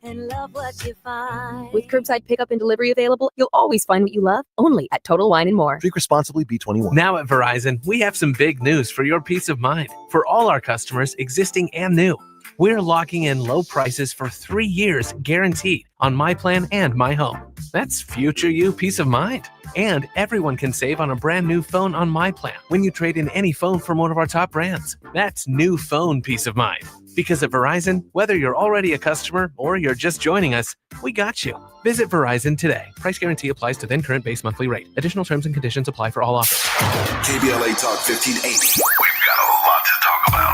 and love what you find. With curbside pickup and delivery available, you'll always find what you love, only at Total Wine & More. Drink responsibly, B21. Now at Verizon, we have some big news for your peace of mind. For all our customers, existing and new, we're locking in low prices for 3 years guaranteed on My Plan and My Home. That's future you peace of mind. And everyone can save on a brand new phone on My Plan when you trade in any phone from one of our top brands. That's new phone peace of mind. Because at Verizon, whether you're already a customer or you're just joining us, we got you. Visit Verizon today. Price guarantee applies to then current base monthly rate. Additional terms and conditions apply for all offers. KBLA Talk 1580. We've got a lot to talk about.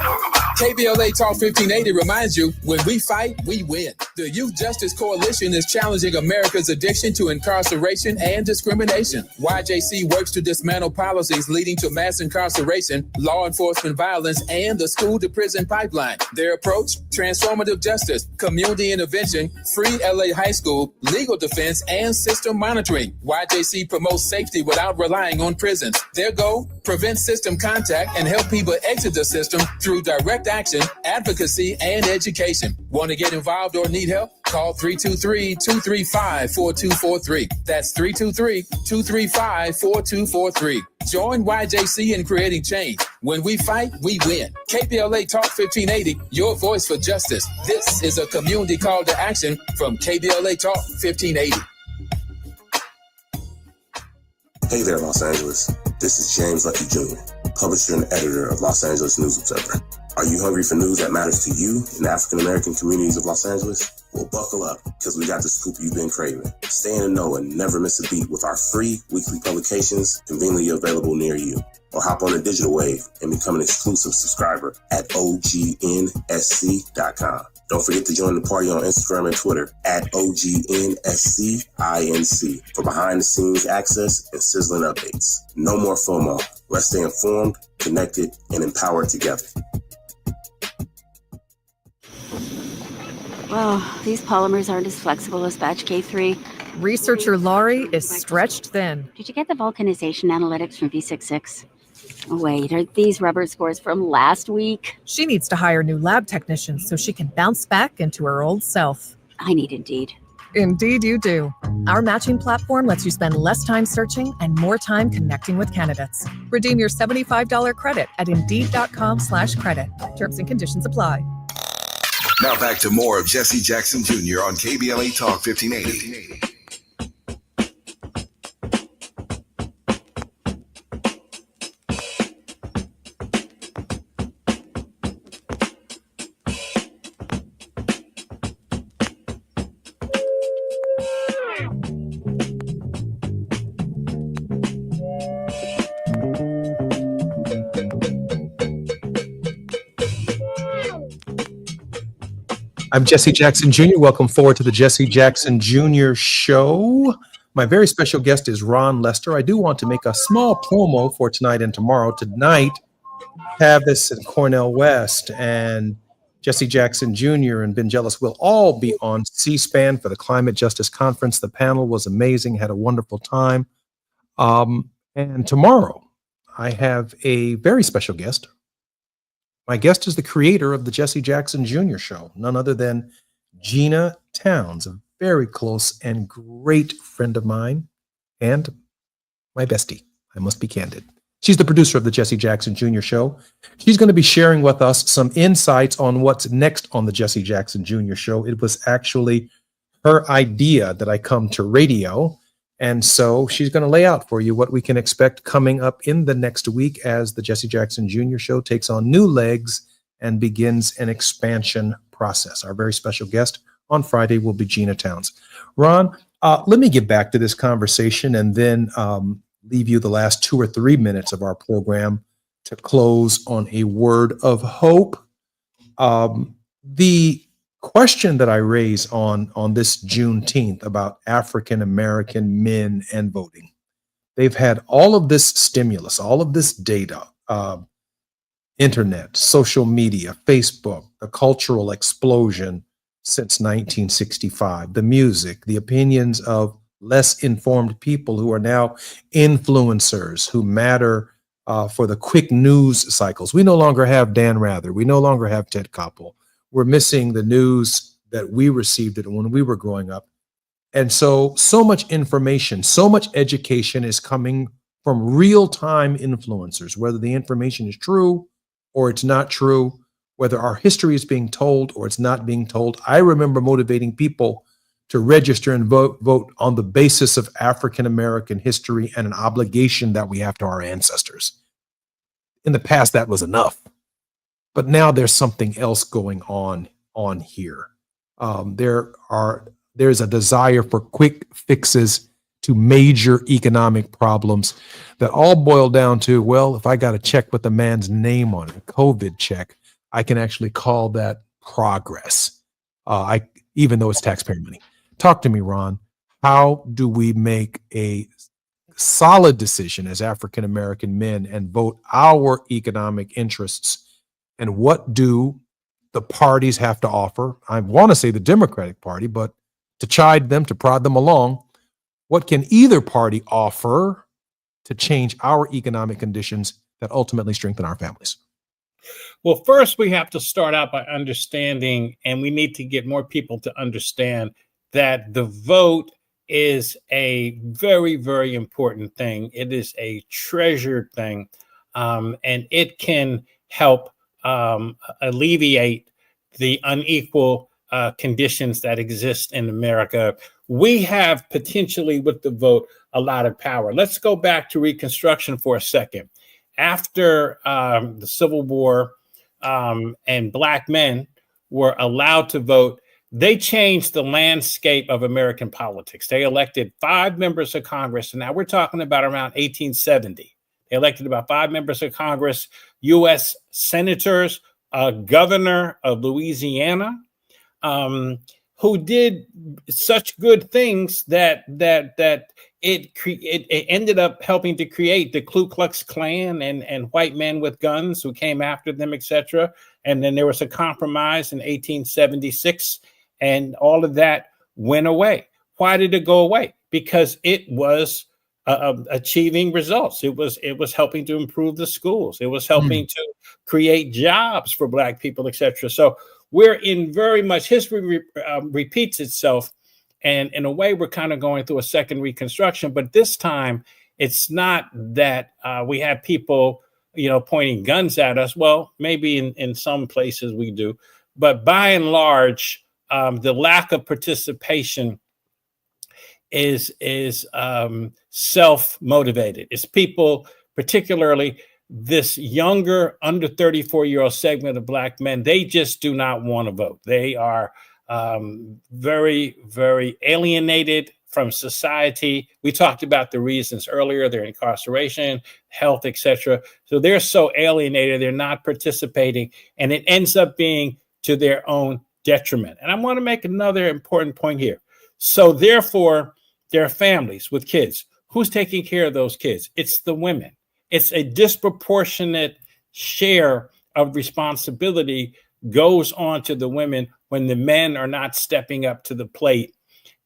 KBLA Talk 1580 reminds you, when we fight, we win. The Youth Justice Coalition is challenging America's addiction to incarceration and discrimination. YJC works to dismantle policies leading to mass incarceration, law enforcement violence, and the school-to-prison pipeline. Their approach, transformative justice, community intervention, free LA high school, legal defense, and system monitoring. YJC promotes safety without relying on prisons. Their goal, prevent system contact and help people exit the system through direct action, advocacy, and education. Want to get involved or need help? Call 323-235-4243. That's 323-235-4243. Join YJC in creating change. When we fight, we win. KBLA Talk 1580, your voice for justice. This is a community call to action from KBLA Talk 1580. Hey there, Los Angeles. This is James Lucky Jr., publisher and editor of Los Angeles News Observer. Are you hungry for news that matters to you in the African-American communities of Los Angeles? Well, buckle up, because we got the scoop you've been craving. Stay in the know and never miss a beat with our free weekly publications conveniently available near you. Or hop on the digital wave and become an exclusive subscriber at OGNSC.com. Don't forget to join the party on Instagram and Twitter at OGNSCINC for behind-the-scenes access and sizzling updates. No more FOMO. Let's stay informed, connected, and empowered together. Well, these polymers aren't as flexible as batch K3. Researcher Laurie is stretched thin. Did you get the vulcanization analytics from V66? Oh, wait, are these rubber scores from last week? She needs to hire new lab technicians so she can bounce back into her old self. I need Indeed. Indeed you do. Our matching platform lets you spend less time searching and more time connecting with candidates. Redeem your $75 credit at Indeed.com/credit. Terms and conditions apply. Now back to more of Jesse Jackson Jr. on KBLA Talk 1580. I'm Jesse Jackson Jr. Welcome forward to the Jesse Jackson Jr. Show. My very special guest is Ron Lester. I do want to make a small promo for tonight and tomorrow. Tonight, Tavis and Cornel West and Jesse Jackson Jr. and Ben Jealous will all be on C-SPAN for the Climate Justice Conference. The panel was amazing, had a wonderful time. And tomorrow, I have a very special guest. My guest is the creator of the Jesse Jackson Jr. Show, none other than Gina Towns, a very close and great friend of mine and my bestie. I must be candid. She's the producer of the Jesse Jackson Jr. Show. She's going to be sharing with us some insights on what's next on the Jesse Jackson Jr. Show. It was actually her idea that I come to radio. And so she's going to lay out for you what we can expect coming up in the next week as the Jesse Jackson Jr. Show takes on new legs and begins an expansion process. Our very special guest on Friday will be Gina Towns. Ron, let me get back to this conversation and then leave you the last 2 or 3 minutes of our program to close on a word of hope. The question that I raise on this Juneteenth about African-American men and voting, they've had all of this stimulus, all of this data, internet, social media, Facebook, the cultural explosion since 1965, the music, the opinions of less informed people who are now influencers who matter for the quick news cycles. We no longer have Dan Rather. We no longer have Ted Koppel. We're missing the news that we received it when we were growing up. And so much information, so much education is coming from real-time influencers, whether the information is true or it's not true, whether our history is being told or it's not being told. I remember motivating people to register and vote on the basis of African-American history and an obligation that we have to our ancestors. In the past, that was enough. But now there's something else going on here. There's a desire for quick fixes to major economic problems that all boil down to, well, if I got a check with a man's name on it, a COVID check, I can actually call that progress, even though it's taxpayer money. Talk to me, Ron. How do we make a solid decision as African-American men and vote our economic interests? And what do the parties have to offer? I want to say the Democratic Party, but to chide them, to prod them along, what can either party offer to change our economic conditions that ultimately strengthen our families? Well, first, we have to start out by understanding, and we need to get more people to understand that the vote is a very, very important thing. It is a treasured thing, and it can help alleviate the unequal conditions that exist in America. We have potentially, with the vote, a lot of power. Let's go back to Reconstruction for a second. After the Civil War and Black men were allowed to vote, they changed the landscape of American politics. They elected 5 members of Congress. And now we're talking about around 1870. They elected about 5 members of Congress, U.S. senators, a governor of Louisiana, who did such good things that it ended up helping to create the Ku Klux Klan and white men with guns who came after them, etc. And then there was a compromise in 1876, and all of that went away. Why did it go away? Because it was achieving results. It was helping to improve the schools. It was helping to create jobs for Black people, etc. So we're in very much history repeats itself. And in a way, we're kind of going through a second Reconstruction. But this time, it's not that we have people, pointing guns at us. Well, maybe in some places we do. But by and large, the lack of participation is self-motivated. It's people, particularly this younger, under 34-year-old segment of Black men, they just do not want to vote. They are very, very alienated from society. We talked about the reasons earlier, their incarceration, health, etc. So they're so alienated, they're not participating, and it ends up being to their own detriment. And I want to make another important point here. So therefore, their families with kids, who's taking care of those kids? It's the women. It's a disproportionate share of responsibility goes on to the women when the men are not stepping up to the plate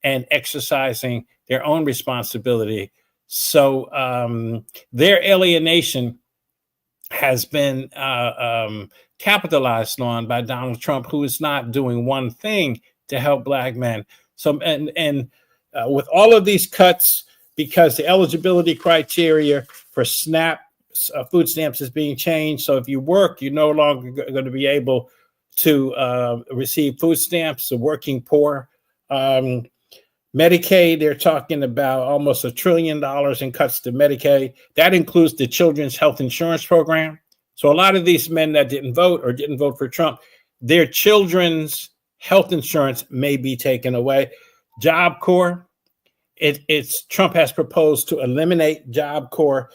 and exercising their own responsibility. So their alienation has been capitalized on by Donald Trump, who is not doing one thing to help Black men. So, and with all of these cuts, because the eligibility criteria for SNAP food stamps is being changed. So if you work, you're no longer going to be able to receive food stamps. The working poor. Medicaid, they're talking about almost $1 trillion in cuts to Medicaid. That includes the Children's Health Insurance Program. So a lot of these men that didn't vote or didn't vote for Trump, their children's health insurance may be taken away. Job Corps, it's Trump has proposed to eliminate Job Corps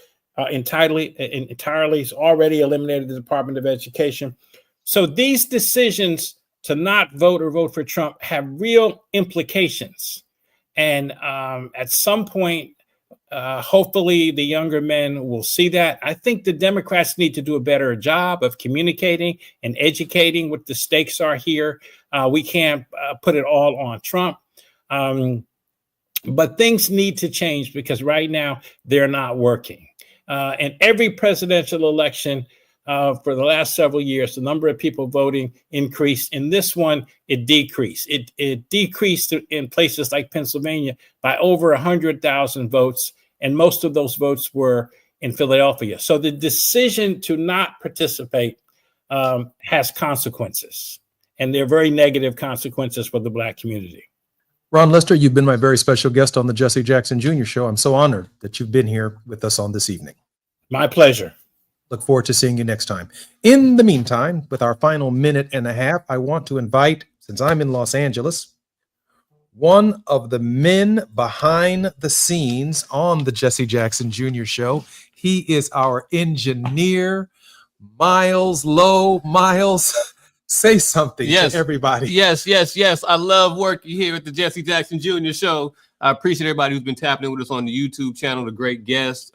entirely. It's already eliminated the Department of Education. So these decisions to not vote or vote for Trump have real implications. And at some point, hopefully the younger men will see that. I think the Democrats need to do a better job of communicating and educating what the stakes are here. We can't put it all on Trump. But things need to change because right now they're not working. And every presidential election for the last several years, the number of people voting increased. In this one, it decreased. It decreased in places like Pennsylvania by over 100,000 votes, and most of those votes were in Philadelphia. So the decision to not participate has consequences, and they're very negative consequences for the Black community. Ron Lester, you've been my very special guest on the Jesse Jackson Jr. Show. I'm so honored that you've been here with us on this evening. My pleasure. Look forward to seeing you next time. In the meantime, with our final minute and a half, I want to invite, since I'm in Los Angeles, one of the men behind the scenes on the Jesse Jackson Jr. Show. He is our engineer, Miles Lowe. Miles, say something to everybody. Yes. I love working here at the Jesse Jackson Jr. Show. I appreciate everybody who's been tapping in with us on the YouTube channel, the great guests,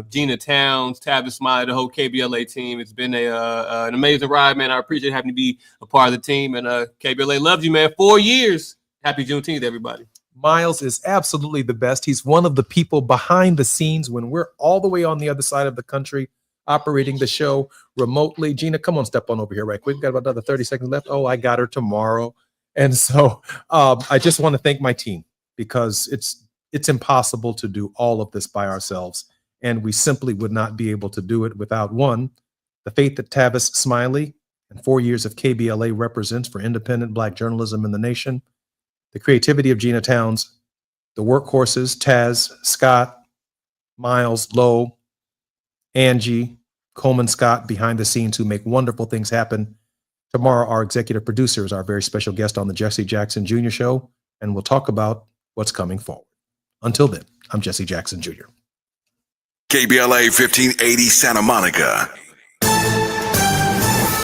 Gina Towns, Tavis Smiley, the whole KBLA team. It's been an amazing ride, man. I appreciate having to be a part of the team. And KBLA loves you, man. 4 years. Happy Juneteenth, everybody. Miles is absolutely the best. He's one of the people behind the scenes when we're all the way on the other side of the country operating the show remotely. Gina, come on, step on over here right quick. We've got about another 30 seconds left. Oh, I got her tomorrow. And so I just want to thank my team, because it's impossible to do all of this by ourselves. And we simply would not be able to do it without, one, the faith that Tavis Smiley and 4 years of KBLA represents for independent Black journalism in the nation, the creativity of Gina Towns, the workhorses, Taz, Scott, Miles, Lowe, Angie, Coleman Scott behind the scenes who make wonderful things happen. Tomorrow, our executive producer is our very special guest on the Jesse Jackson Jr. Show, and we'll talk about what's coming forward. Until then, I'm Jesse Jackson Jr. KBLA 1580 Santa Monica.